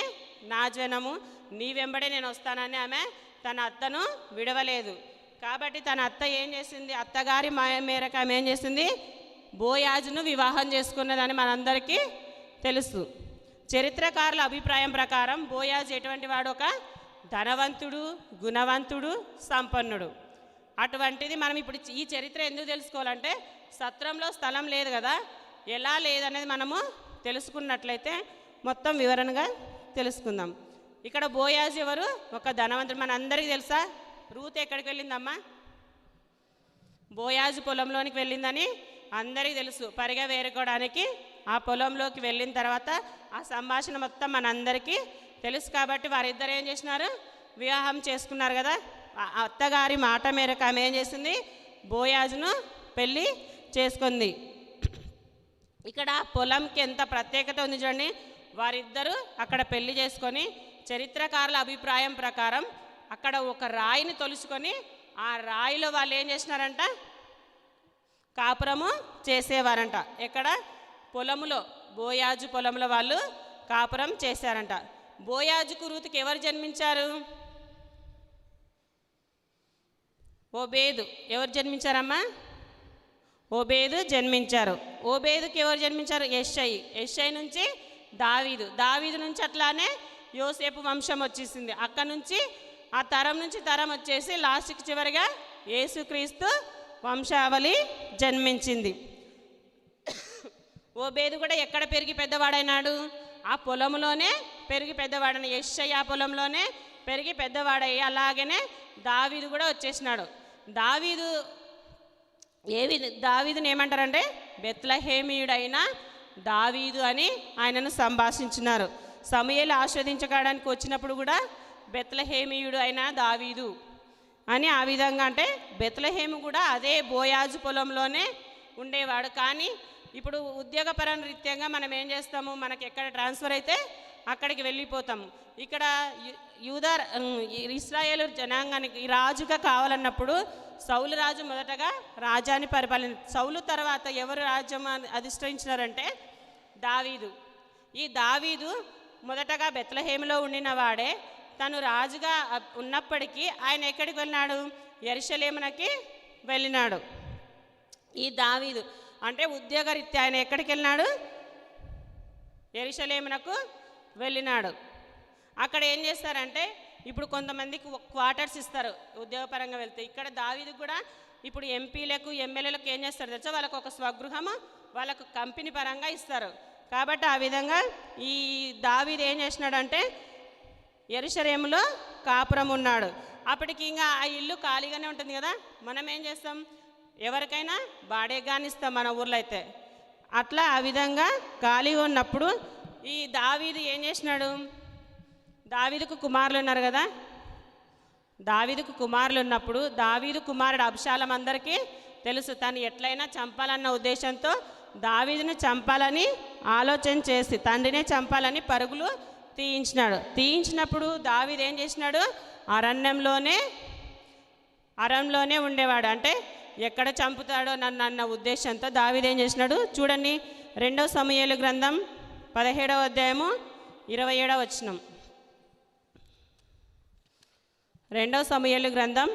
నా జ్వనము, నీ వెంబడే నేను వస్తానని ఆమె తన అత్తను విడవలేదు. కాబట్టి తన అత్త ఏం చేసింది, అత్తగారి మేరకు ఆమె ఏం చేసింది, బోయాజును వివాహం చేసుకున్నదని మనందరికీ తెలుసు. చరిత్రకారుల అభిప్రాయం ప్రకారం బోయాజు ఎటువంటి వాడు, ఒక ధనవంతుడు, గుణవంతుడు, సంపన్నుడు. అటువంటిది మనం ఇప్పుడు ఈ చరిత్ర ఎందుకు తెలుసుకోవాలంటే, సత్రంలో స్థలం లేదు కదా, ఎలా లేదనేది మనము తెలుసుకున్నట్లయితే మొత్తం వివరణగా తెలుసుకుందాం. ఇక్కడ బోయాజు ఎవరు? ఒక ధనవంతుడు. మనందరికీ తెలుసా? రూత్ ఎక్కడికి వెళ్ళిందమ్మా? బోయాజు పొలంలోనికి వెళ్ళిందని అందరికీ తెలుసు. పరిగె వేరుకోవడానికి ఆ పొలంలోకి వెళ్ళిన తర్వాత ఆ సంభాషణ మొత్తం మనందరికీ తెలుసు. కాబట్టి వారిద్దరు ఏం చేసినారు, వివాహం చేసుకున్నారు కదా. అత్తగారి మాట మేరకు ఆమె ఏం చేసింది, బోయాజును పెళ్ళి చేసుకుంది. ఇక్కడ పొలంకి ఎంత ప్రత్యేకత ఉంది చూడండి. వారిద్దరూ అక్కడ పెళ్లి చేసుకొని, చరిత్రకారుల అభిప్రాయం ప్రకారం అక్కడ ఒక రాయిని తొలుచుకొని ఆ రాయిలో వాళ్ళు ఏం చేసినారంట, కాపురము చేసేవారంట. ఎక్కడ? పొలములో, బోయాజు పొలంలో వాళ్ళు కాపురం చేశారంట. బోయాజుకు రూతుకి ఎవరు జన్మించారు? ఓబేదు. ఎవరు జన్మించారమ్మా? ఓబేదు జన్మించారు. ఓబేదుకి ఎవరు జన్మించారు? యెషై. యెషై నుంచి దావీదు. దావీదు నుంచి అట్లానే యోసేపు వంశం వచ్చేసింది. అక్కడ నుంచి ఆ తరం నుంచి తరం వచ్చేసి లాస్ట్కి చివరిగా యేసుక్రీస్తు వంశావళి జన్మించింది. ఓబేదు కూడా ఎక్కడ పెరిగి పెద్దవాడైనాడు? ఆ పొలంలోనే పెరిగి పెద్దవాడని. యెషై ఆ పొలంలోనే పెరిగి పెద్దవాడయ్యి. అలాగనే దావీదు కూడా వచ్చేసినాడు. దావీదుని ఏమంటారంటే బెత్లెహేమీయుడైన దావీదు అని ఆయనను సంభాషించినారు. సమూయేలు ఆస్వాదించడానికి వచ్చినప్పుడు కూడా బెత్లెహేమీయుడు అయిన దావీదు అని ఆ విధంగా, అంటే బెత్లెహేము కూడా అదే బోయాజు పొలంలోనే ఉండేవాడు. కానీ ఇప్పుడు ఉద్యోగపర రీత్యంగా మనం ఏం చేస్తాము, మనకి ఎక్కడ ట్రాన్స్ఫర్ అయితే అక్కడికి వెళ్ళిపోతాము. ఇక్కడ ఇశ్రాయేలు జనాంగానికి రాజుగా కావాలన్నప్పుడు సౌలు రాజు మొదటగా రాజ్యాన్ని సౌలు తర్వాత ఎవరు రాజ్యం అధిష్ఠించినారంటే దావీదు. ఈ దావీదు మొదటగా బెత్లెహేములో ఉండిన వాడే. తను రాజుగా ఉన్నప్పటికీ ఆయన ఎక్కడికి వెళ్ళినాడు? యెరూషలేమునకి వెళ్ళినాడు. ఈ దావీదు అంటే ఉద్యోగరీత్యా ఆయన ఎక్కడికి వెళ్ళినాడు? యెరూషలేమునకు వెళ్ళినాడు. అక్కడ ఏం చేస్తారంటే, ఇప్పుడు కొంతమందికి క్వార్టర్స్ ఇస్తారు ఉద్యోగపరంగా వెళ్తే. ఇక్కడ దావీదు కూడా ఇప్పుడు ఎంపీలకు ఎమ్మెల్యేలకు ఏం చేస్తారు తెలుసా, వాళ్ళకు ఒక స్వగృహము వాళ్ళకు కంపెనీ పరంగా ఇస్తారు. కాబట్టి ఆ విధంగా ఈ దావీదు ఏం చేసినాడంటే యెరూషలేములో కాపురం ఉన్నాడు. అప్పటికి ఇంకా ఆ ఇల్లు ఖాళీగానే ఉంటుంది కదా. మనం ఏం చేస్తాం, ఎవరికైనా బాడేగాని ఇస్తాం మన ఊర్లో అయితే. అట్లా ఆ విధంగా ఖాళీగా ఉన్నప్పుడు ఈ దావీదు ఏం చేసినాడు, దావీదుకు కుమారులు ఉన్నారు కదా, దావీదుకు కుమారులు ఉన్నప్పుడు దావీదు కుమారుడు అబ్షాలోము అందరికీ తెలుసు. తను ఎట్లయినా చంపాలన్న ఉద్దేశంతో దావీదును చంపాలని ఆలోచన చేసి తండ్రినే చంపాలని పరుగులు తీయించినప్పుడు దావీదు ఏం చేసినాడు, అరణ్యంలోనే ఉండేవాడు. అంటే ఎక్కడ చంపుతాడో నన్ను అన్న ఉద్దేశంతో దావీదు ఏం చేసినాడు చూడండి. 2 సమూయేలు గ్రంథం 17వ అధ్యాయము 27వ వచనం. 2 సమూయేలు గ్రంథం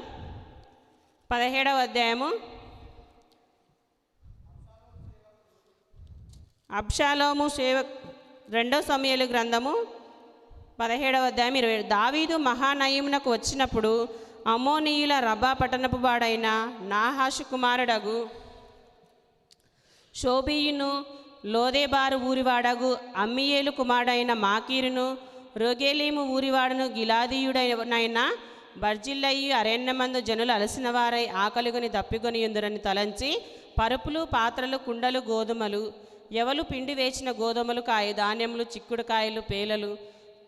17వ అధ్యాయము అబ్షాలోము 2 సమూయేలు గ్రంథము 17వ అధ్యాయం 20. దావీదు మహానయీమునకు వచ్చినప్పుడు అమ్మోనీయుల రబ్బా పట్టణపు వాడైన నాహాషు కుమారుడగు షోబీయును, లోదేబారు ఊరివాడగు అమ్మియేలు కుమారుడైన మాకీరును, రోగేలీము ఊరివాడును, గిలాదీయుడైన బర్జిల్లయి అరణ్యమందు జనులు అలసిన వారై ఆకలిగొని దప్పిగొని ఉందరని తలంచి పరుపులు, పాత్రలు, కుండలు, గోధుమలు, ఎవలు పిండి వేచిన గోధుమలు, ధాన్యములు, చిక్కుడుకాయలు, పేలలు,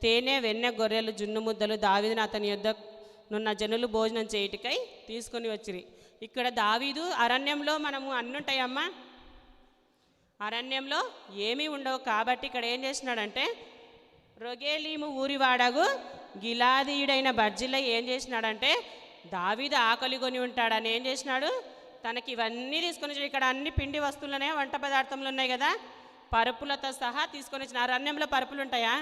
తేనె, వెన్నె, గొర్రెలు, జున్ను ముద్దలు దావీదును అతని యొద్ద నున్న జనులు భోజనం చేయుటకై తీసుకొని వచ్చిరి. ఇక్కడ దావీదు అరణ్యంలో మనము అన్నుంటాయమ్మా, అరణ్యంలో ఏమీ ఉండవు కాబట్టి ఇక్కడ ఏం చేసినాడంటే రొగేలీము ఊరివాడగు గిలాదీయుడైన బర్జిల్లై ఏం చేసినాడంటే దావీదు ఆకలి కొని ఉంటాడని ఏం చేసినాడు, తనకి ఇవన్నీ తీసుకొని వచ్చి ఇక్కడ అన్ని పిండి వస్తువులనే వంట పదార్థములు ఉన్నాయి కదా, పరుపులతో సహా తీసుకొని వచ్చిన. అరణ్యంలో పరుపులు ఉంటాయా?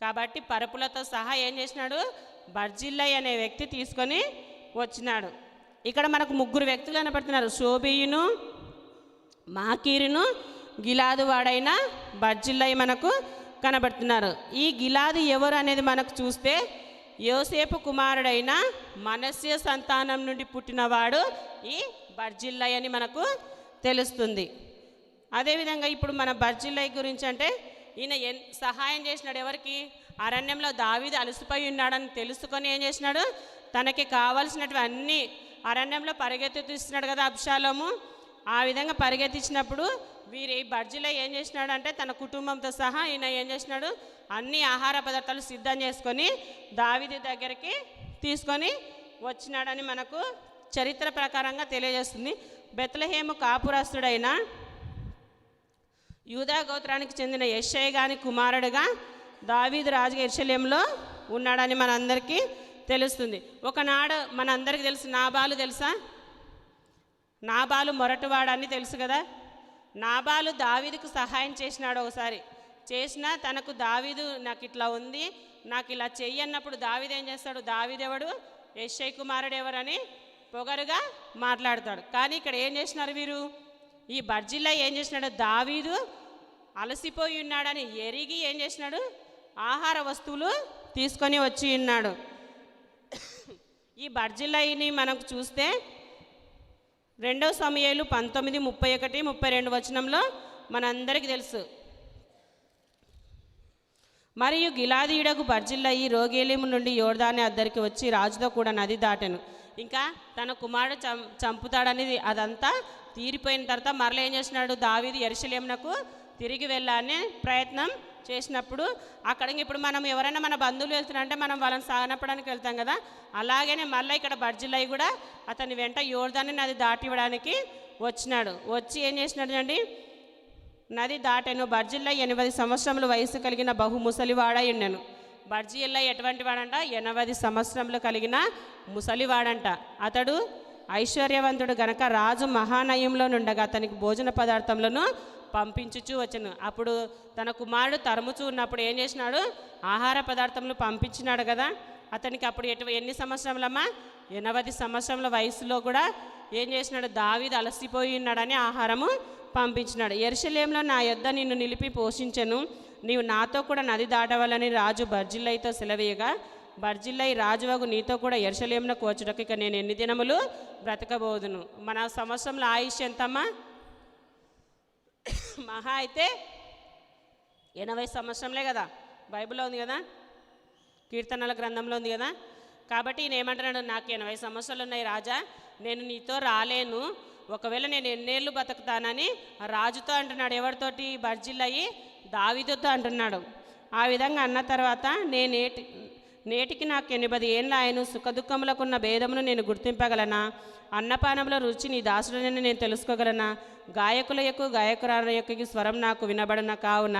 కాబట్టి పరుపులతో సహా ఏం చేసినాడు, బర్జిల్లై అనే వ్యక్తి తీసుకొని వచ్చినాడు. ఇక్కడ మనకు 3 వ్యక్తులు కనపడుతున్నారు, షోబీయును, మాకీరును, గిలాదు వాడైన బర్జిల్లై మనకు కనబడుతున్నారు. ఈ గిలాదు ఎవరు అనేది మనకు చూస్తే యోసేపు కుమారుడైన మనస్య సంతానం నుండి పుట్టినవాడు ఈ బర్జిల్లై అని మనకు తెలుస్తుంది. అదేవిధంగా ఇప్పుడు మన బర్జిల్లై గురించి అంటే ఈయన సహాయం చేసినాడు ఎవరికి, అరణ్యంలో దావీదు అలసిపోయి ఉన్నాడని తెలుసుకొని ఏం చేసినాడు, తనకి కావాల్సినటువంటి అన్నీ అరణ్యంలో పరిగెత్తిస్తున్నాడు కదా అబ్షాలోము, ఆ విధంగా పరిగెత్తించినప్పుడు వీరి బర్జిల్లై ఏం చేసినాడు అంటే తన కుటుంబంతో సహా ఈయన ఏం చేసినాడు, అన్ని ఆహార పదార్థాలు సిద్ధం చేసుకొని దావీదు దగ్గరికి తీసుకొని వచ్చినాడని మనకు చరిత్ర ప్రకారంగా తెలియజేస్తుంది. బెత్లెహేము కాపురస్తుడైన యూదా గోత్రానికి చెందిన యెషై గాని కుమారుడుగా దావీదు రాజుగా యెరూషలేములో ఉన్నాడని మనందరికీ తెలుస్తుంది. ఒకనాడు మనందరికీ తెలుసు నాబాలు తెలుసా, నాబాలు మొరటువాడని తెలుసు కదా. నాబాలు దావీదుకు సహాయం చేసినాడు ఒకసారి, చేసినా తనకు దావీదు నాకు ఇట్లా ఉంది, నాకు ఇలా చెయ్యి అన్నప్పుడు దావీదు ఏం చేస్తాడు, దావీదెవడు, యెషై కుమారుడు ఎవరని పొగరుగా మాట్లాడతాడు. కానీ ఇక్కడ ఏం చేసినారు వీరు, ఈ బర్జిల్లై ఏం చేసినాడు, దావీదు అలసిపోయి ఉన్నాడని ఎరిగి ఏం చేసినాడు, ఆహార వస్తువులు తీసుకొని వచ్చి ఉన్నాడు. ఈ బర్జిల్లైని మనకు చూస్తే 2 సమూయేలు 19, 31, 32 వచనంలో మనందరికీ తెలుసు. మరియు గిలాదీయుడకు బర్జిల్లయి రోగేలీము నుండి యోర్దాను అద్దరికి వచ్చి రాజుతో కూడా నది దాటెను. ఇంకా తన కుమారుడు చంపుతాడనేది అదంతా తీరిపోయిన తర్వాత మరలా ఏం చేసినాడు, దావీదు యెరూషలేమునకు తిరిగి వెళ్ళాలని ప్రయత్నం చేసినప్పుడు అక్కడికి ఇప్పుడు మనం ఎవరైనా మన బంధువులు వెళ్తున్నారంటే మనం వాళ్ళని సాగనప్పడానికి వెళ్తాం కదా, అలాగనే మళ్ళీ ఇక్కడ బర్జిల్లై కూడా అతని వెంట యోర్దాను నది దాటివ్వడానికి వచ్చినాడు. వచ్చి ఏం చేసినాడు అండి, నది దాటెను. బర్జిల్లై 80 సంవత్సరముల వయసు కలిగిన బహు ముసలివాడై ఉండెను. బర్జిల్లై ఎటువంటి వాడంట, 80 సంవత్సరములు కలిగిన ముసలివాడంట. అతడు ఐశ్వర్యవంతుడు గనక రాజు మహానయంలో నుండగా అతనికి భోజన పదార్థములను పంపించుచూ వచ్చను. అప్పుడు తన కుమారుడు తరుముచూ ఉన్నప్పుడు ఏం చేసినాడు, ఆహార పదార్థములు పంపించినాడు కదా. అతనికి అప్పుడు ఎన్ని సంవత్సరములమ్మా, 80 సంవత్సరముల వయసులో కూడా ఏం చేసినాడు, దావీదు అలసిపోయి ఉన్నాడని ఆహారము పంపించినాడు. యెరూషలేములో నా యొద్ద నిన్ను నిలిపి పోషించెను, నీవు నాతో కూడా నది దాటవాలని రాజు బర్జిల్లైతో సెలవేయగా, బర్జిల్లై రాజువగు నీతో కూడా యెరూషలేమునకు వచ్చుటకు ఇక నేను ఎన్ని దినములు బ్రతకబోదును. మన సంవత్సరంలో ఆయుష్ ఎంతమ్మా, మహా అయితే 80 సంవత్సరంలే కదా, బైబిల్లో ఉంది కదా, కీర్తనల గ్రంథంలో ఉంది కదా. కాబట్టి ఈయన ఏమంటున్నాడు, నాకు 80 సంవత్సరాలు ఉన్నాయి రాజా, నేను నీతో రాలేను, ఒకవేళ నేను ఎన్నేళ్ళు బతుకుతానని రాజుతో అంటున్నాడు. ఎవరితోటి, బర్జిల్లయి దావీదుతో అంటున్నాడు. ఆ విధంగా అన్న తర్వాత నేటికి నాకు 80 ఏళ్ళ ఆయన సుఖదుఖములకున్న భేదమును నేను గుర్తింపగలనా? అన్నపానంలో రుచి నీ దాసుడని నేను తెలుసుకోగలనా? గాయకుల యొక్క గాయకురాల యొక్క స్వరం నాకు వినబడన కావున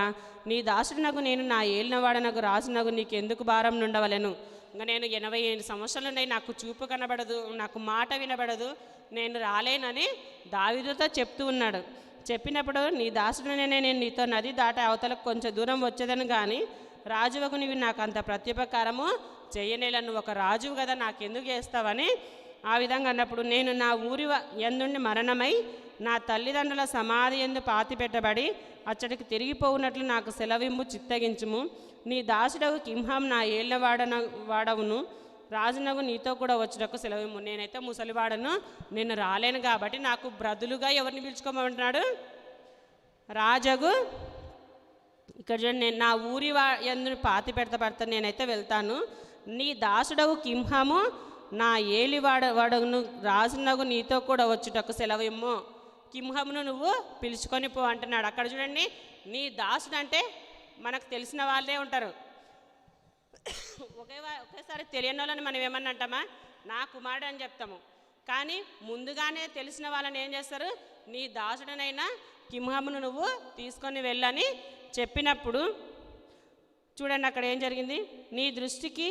నీ దాసుడినగు నేను నా ఏలినవాడనగు రాజునగు నీకెందుకు భారం నుండవలెను? ఇంకా నేను 85 సంవత్సరాలు ఉన్నాయి, నాకు చూపు కనబడదు, నాకు మాట వినబడదు, నేను రాలేనని దావీదుతో చెప్తూ ఉన్నాడు. చెప్పినప్పుడు నీ దాసుడినే నేను నీతో నది దాట అవతలకు కొంచెం దూరం వచ్చేదని కానీ రాజువకు నీవు నాకు అంత ప్రత్యుపకారము చేయనేలా, నువ్వు ఒక రాజువు కదా నాకెందుకు చేస్తావని ఆ విధంగా అన్నప్పుడు నేను నా ఊరి యందుండి మరణమై నా తల్లిదండ్రుల సమాధి యందు పాతి పెట్టబడి అచ్చడికి తిరిగిపోవునట్లు నాకు సెలవిమ్ము చిత్తగించుము. నీ దాసుడవు కింహం నా ఏళ్ళ వాడవును రాజునగు నీతో కూడా వచ్చుటకు సెలవిమ్ము. నేనైతే ముసలివాడను, నేను రాలేను కాబట్టి నాకు బ్రదులుగా ఎవరిని పిలుచుకోమంటున్నాడు? రాజగు. ఇక్కడ చూడండి, నేను నా ఊరి యందు పాతి పెడతాను, నేనైతే వెళ్తాను. నీ దాసుడవు కింహము నా వాడవును రాజునగు నీతో కూడా వచ్చుటకు సెలవిమ్ము. కింహమును నువ్వు పిలుచుకొని పో అంటున్నాడు. అక్కడ చూడండి, నీ దాసుడు అంటే మనకు తెలిసిన వాళ్ళే ఉంటారు. ఒకేసారి తెలియని వాళ్ళని మనం ఏమన్నా అంటామా? నా కుమారుడు అని చెప్తాము. కానీ ముందుగానే తెలిసిన వాళ్ళని ఏం చేస్తారు? నీ దాసుడనైనా కింహమును నువ్వు తీసుకొని వెళ్ళని చెప్పినప్పుడు చూడండి అక్కడ ఏం జరిగింది. నీ దృష్టికి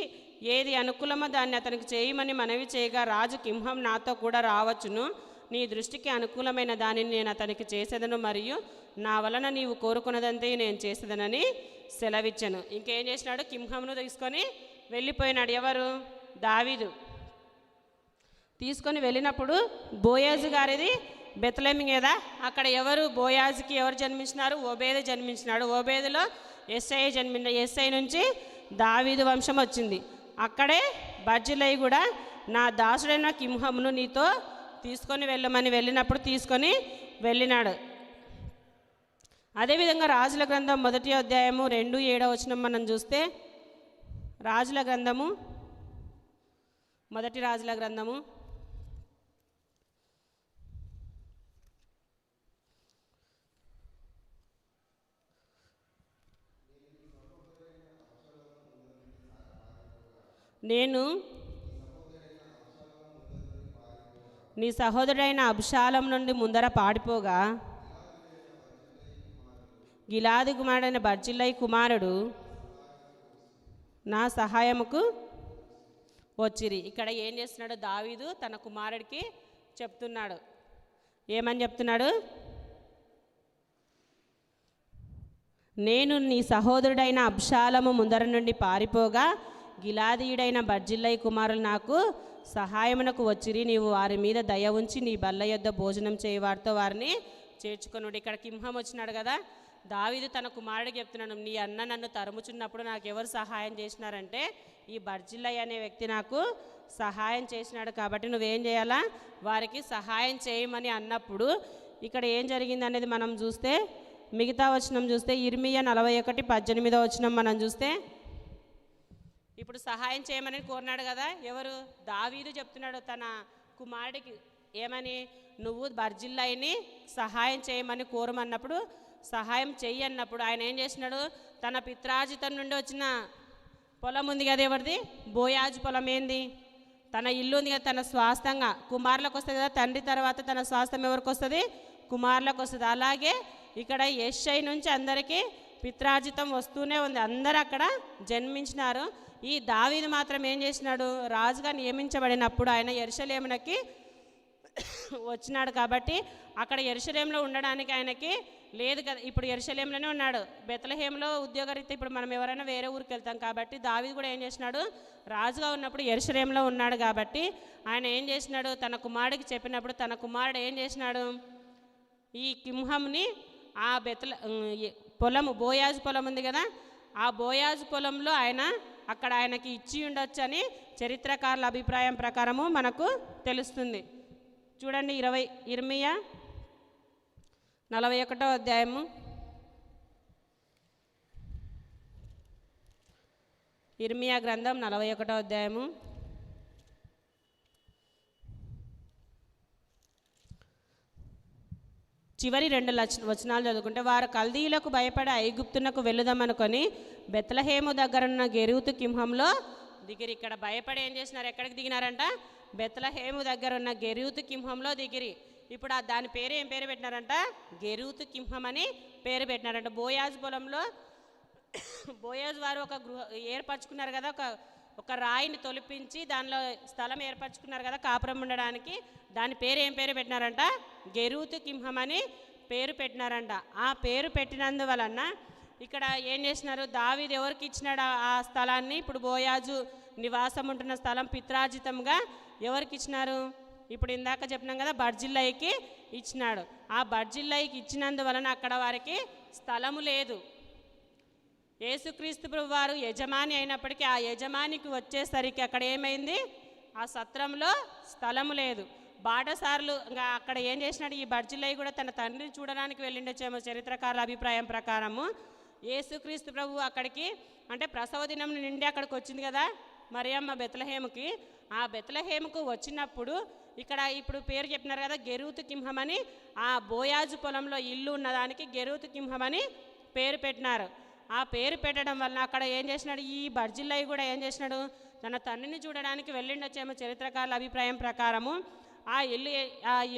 ఏది అనుకూలమో దాన్ని అతనికి చేయమని మనవి చేయగా రాజు కింహం నాతో కూడా రావచ్చును, నీ దృష్టికి అనుకూలమైన దానిని నేను అతనికి చేసేదను, మరియు నా వలన నీవు కోరుకున్నదంతే నేను చేసేదనని సెలవిచ్చాను. ఇంకేం చేసినాడు? కింహంను తీసుకొని వెళ్ళిపోయినాడు. ఎవరు? దావీదు. తీసుకొని వెళ్ళినప్పుడు బోయాజు గారిది బెత్లెహేము కదా, అక్కడ ఎవరు బోయాజుకి ఎవరు జన్మించినారు? ఓబేదు జన్మించినాడు. ఓబేదులో ఎస్ఐ ఎస్ఐ నుంచి దావీదు వంశం వచ్చింది. అక్కడే బర్జిలై కూడా నా దాసుడైన కింహమును నీతో తీసుకొని వెళ్ళమని వెళ్ళినప్పుడు తీసుకొని వెళ్ళినాడు. అదేవిధంగా రాజుల గ్రంథం 1వ అధ్యాయము 2:7 వచనం మనం చూస్తే, రాజుల గ్రంథము 1 రాజుల గ్రంథము 'నేను నీ సహోదరుడైన అబ్షాలోము నుండి ముందర పాడిపోగా గిలాదు కుమారుడైన బర్జిల్లై కుమారుడు నా సహాయముకు వచ్చిరి. ఇక్కడ ఏం చేస్తున్నాడు? దావీదు తన కుమారుడికి చెప్తున్నాడు. ఏమని చెప్తున్నాడు? నేను నీ సహోదరుడైన అబ్షాలోము ముందర నుండి పారిపోగా గిలాదీయుడైన బర్జిల్లై కుమారులు నాకు సహాయమునకు వచ్చిరి, నీవు వారి మీద దయ ఉంచి నీ బల్ల యొద్ద భోజనం చేయవారితో వారిని చేర్చుకొనుడు. ఇక్కడ కింహం వచ్చినాడు కదా, దావీదు తన కుమారుడికి చెప్తున్నాడు, నీ అన్న నన్ను తరుముచున్నప్పుడు నాకు ఎవరు సహాయం చేసినారంటే ఈ బర్జిల్లై అనే వ్యక్తి నాకు సహాయం చేసినాడు, కాబట్టి నువ్వేం చేయాలా? వారికి సహాయం చేయమని అన్నప్పుడు ఇక్కడ ఏం జరిగింది అనేది మనం చూస్తే, మిగతా వచనం చూస్తే ఇర్మియా 41:18 వచనం మనం చూస్తే, ఇప్పుడు సహాయం చేయమని కోరినాడు కదా ఎవరు? దావీదు చెప్తున్నాడు తన కుమారుడికి ఏమని? నువ్వు బర్జిల్లైని సహాయం చేయమని కోరమన్నప్పుడు సహాయం చెయ్యి అన్నప్పుడు ఆయన ఏం చేసినాడు? తన పిత్రాజితం నుండి వచ్చిన పొలం ఉంది కదా, ఎవరిది? బోయాజు పొలం. ఏంది? తన ఇల్లు ఉంది కదా, తన స్వాస్థంగా కుమారులకు వస్తుంది కదా. తండ్రి తర్వాత తన స్వాస్థం ఎవరికి వస్తుంది? కుమారులకు వస్తుంది. అలాగే ఇక్కడ యెషై నుంచి అందరికీ పిత్రాజితం వస్తూనే ఉంది, అందరూ అక్కడ జన్మించినారు. ఈ దావీదు మాత్రం ఏం చేసినాడు? రాజుగా నియమించబడినప్పుడు ఆయన యెరూషలేమునకి వచ్చినాడు కాబట్టి అక్కడ యెరూషలేములో ఉండడానికి ఆయనకి లేదు కదా. ఇప్పుడు యెరూషలేములోనే ఉన్నాడు. బెత్లెహేములో ఉద్యోగరీత్యా ఇప్పుడు మనం ఎవరైనా వేరే ఊరికి వెళ్తాం కాబట్టి దావీదు కూడా ఏం చేసినాడు? రాజుగా ఉన్నప్పుడు యెరూషలేములో ఉన్నాడు కాబట్టి ఆయన ఏం చేసినాడు? తన కుమారుడికి చెప్పినప్పుడు తన కుమారుడు ఏం చేసినాడు? ఈ కింహంని ఆ పొలము బోయాజు పొలం ఉంది కదా, ఆ బోయాజు పొలంలో అక్కడ ఆయనకి ఇచ్చి ఉండొచ్చు అని చరిత్రకారుల అభిప్రాయం ప్రకారము మనకు తెలుస్తుంది. చూడండి ఇర్మియా 41వ అధ్యాయము ఇర్మియా గ్రంథం 41వ అధ్యాయము చివరి 2 వచనాలు చదువుకుంటే, వారు కల్దీయులకు భయపడి ఐగుప్తునకు వెళ్ళుదామనుకొని బెత్లహేము దగ్గరున్న గెరూతు కింహంలో దిగిరి. ఇక్కడ భయపడి ఏం చేసినారు? ఎక్కడికి దిగినారంట? బెత్లహేము దగ్గర ఉన్న గెరూతు కింహంలో దిగిరి. ఇప్పుడు దాని పేరు ఏం పేరు పెట్టినారంట? గెరూతు కింహం అని పేరు పెట్టినారంట. బోయాజు పొలంలో బోయాజు వారు ఒక ఏర్పరచుకున్నారు కదా, ఒక రాయిని తొలిపించి దానిలో స్థలం ఏర్పరచుకున్నారు కదా కాపురం ఉండడానికి. దాని పేరు ఏం పేరు పెట్టినారంట? గెరూతు కింహం అని పేరు పెట్టినారంట. ఆ పేరు పెట్టినందువలన ఇక్కడ ఏం చేసినారు? దావీదు ఎవరికి ఇచ్చినాడు ఆ స్థలాన్ని? ఇప్పుడు బోయాజు నివాసం ఉంటున్న స్థలం పిత్రార్జితంగా ఎవరికి ఇచ్చినారు? ఇప్పుడు ఇందాక చెప్పినాం కదా, బర్జిల్లయికి ఇచ్చినాడు. ఆ బర్జిల్లయికి ఇచ్చినందువలన అక్కడ వారికి స్థలము లేదు. యేసుక్రీస్తు ప్రభు వారు యజమాని అయినప్పటికీ ఆ యజమానికి వచ్చేసరికి అక్కడ ఏమైంది? ఆ సత్రంలో స్థలము లేదు. బాటసారులు ఇంకా అక్కడ ఏం చేసినాడు? ఈ బర్జిల్లయి కూడా తన తండ్రిని చూడడానికి వెళ్ళిండొచ్చేమో చరిత్రకారుల అభిప్రాయం ప్రకారము. యేసుక్రీస్తు ప్రభు అక్కడికి అంటే ప్రసవ దినం నుండి అక్కడికి వచ్చింది కదా మరియమ్మ బెత్లహేముకి. ఆ బెత్లహేముకు వచ్చినప్పుడు ఇక్కడ ఇప్పుడు పేరు చెప్పినారు కదా గెరూతు కింహం అని. ఆ బోయాజు పొలంలో ఇల్లు ఉన్నదానికి గెరూతు కింహం అని పేరు పెట్టినారు. ఆ పేరు పెట్టడం వలన అక్కడ ఏం చేసినాడు? ఈ బర్జిల్లయి కూడా ఏం చేసినాడు? తన తండ్రిని చూడడానికి వెళ్ళిండొచ్చేమో చరిత్రకారుల అభిప్రాయం ప్రకారము. ఆ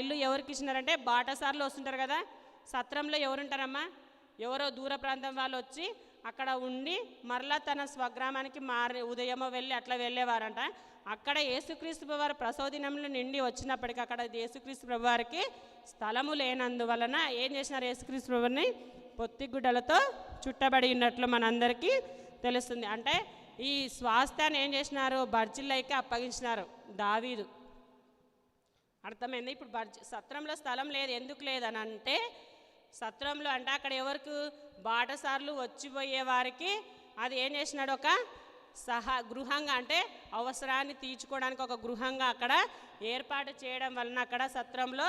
ఇల్లు ఎవరికి ఇచ్చినారంటే, బాటసార్లు వస్తుంటారు కదా సత్రంలో, ఎవరుంటారమ్మా? ఎవరో దూర ప్రాంతం వాళ్ళు వచ్చి అక్కడ ఉండి మరలా తన స్వగ్రామానికి ఉదయమో వెళ్ళి అట్లా వెళ్ళేవారంట. అక్కడ యేసుక్రీస్తు ప్రభువారు ప్రసవ దినంలో నిండి వచ్చినప్పటికీ అక్కడ యేసుక్రీస్తు ప్రభువారికి స్థలము లేనందువలన ఏం చేసినారు? యేసుక్రీస్తు ప్రభుని పొత్తిగుడ్డలతో చుట్టబడి ఉన్నట్లు మనందరికీ తెలుస్తుంది. అంటే ఈ స్వాస్థ్యాన్ని ఏం చేసినారు? బర్జిల్లయికి అప్పగించినారు దావీదు. అర్థమైంది? ఇప్పుడు సత్రంలో స్థలం లేదు. ఎందుకు లేదని అంటే, సత్రంలో అంటే అక్కడ ఎవరికి? బాటసార్లు వచ్చిపోయే వారికి అది ఏం చేసినాడు? ఒక గృహంగా అంటే అవసరాన్ని తీర్చుకోవడానికి ఒక గృహంగా అక్కడ ఏర్పాటు చేయడం వలన అక్కడ సత్రంలో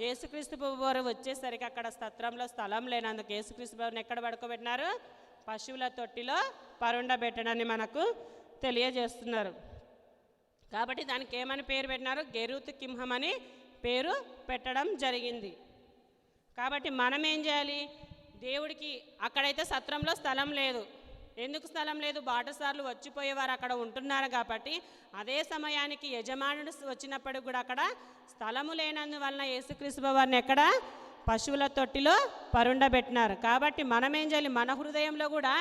యేసుక్రీస్తు ప్రభు వారు వచ్చేసరికి అక్కడ సత్రంలో స్థలం లేనందుకు యేసుక్రీస్తు ప్రభుని ఎక్కడ పడుకోబెట్టినారు? పశువుల తొట్టిలో పరుండబెట్టడాన్ని మనకు తెలియజేస్తున్నారు. కాబట్టి దానికి ఏమని పేరు పెట్టినారు? గెరూతు కింహం అని పేరు పెట్టడం జరిగింది. కాబట్టి మనం ఏం చేయాలి? దేవుడికి అక్కడైతే సత్రంలో స్థలం లేదు. ఎందుకు స్థలం లేదు? బాటసార్లు వచ్చిపోయేవారు అక్కడ ఉంటున్నారు కాబట్టి అదే సమయానికి యజమానుడు వచ్చినప్పటికి కూడా అక్కడ స్థలము లేనందువలన యేసుక్రీస్తు వారిని ఎక్కడ? పశువుల తొట్టిలో పరుండబెట్టినారు. కాబట్టి మనం ఏం చేయాలి? మన హృదయంలో కూడా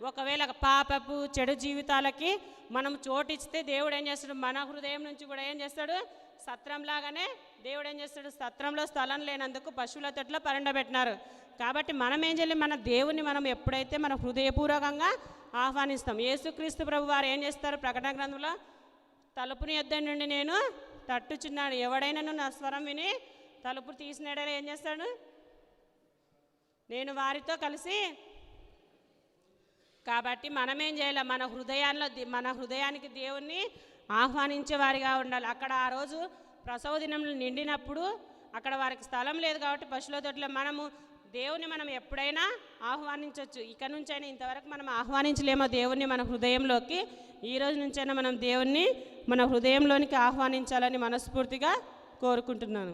ఒకవేళ పాపపు చెడు జీవితాలకి మనం చోటిస్తే దేవుడు ఏం చేస్తాడు? మన హృదయం నుంచి కూడా ఏం చేస్తాడు? సత్రంలాగానే దేవుడు ఏం చేస్తాడు? సత్రంలో స్థలం లేనందుకు పశువుల తొట్టిలో పరుండబెట్టినారు. కాబట్టి మనం ఏం చేయాలి? మన దేవుని మనం ఎప్పుడైతే మన హృదయపూర్వకంగా ఆహ్వానిస్తాం. యేసుక్రీస్తు ప్రభు వారు ఏం చేస్తారు? ప్రకటన గ్రంథంలో, తలుపుని యొద్ద నుండి నేను తట్టుచున్నాను, ఎవడైనా నా స్వరం విని తలుపు తీసినాడని ఏం చేస్తాడు? నేను వారితో కలిసి. కాబట్టి మనం ఏం చేయాలి? మన హృదయానికి దేవుణ్ణి ఆహ్వానించే వారిగా ఉండాలి. అక్కడ ఆ రోజు ప్రసవ దినంలో నిండినప్పుడు అక్కడ వారికి స్థలం లేదు కాబట్టి పశువుల తోటలో మనము దేవుని మనం ఎప్పుడైనా ఆహ్వానించవచ్చు. ఇక నుంచైనా, ఇంతవరకు మనం ఆహ్వానించలేమో దేవుణ్ణి మన హృదయంలోకి, ఈ రోజు నుంచైనా మనం దేవుణ్ణి మన హృదయంలోనికి ఆహ్వానించాలని మనస్ఫూర్తిగా కోరుకుంటున్నాను.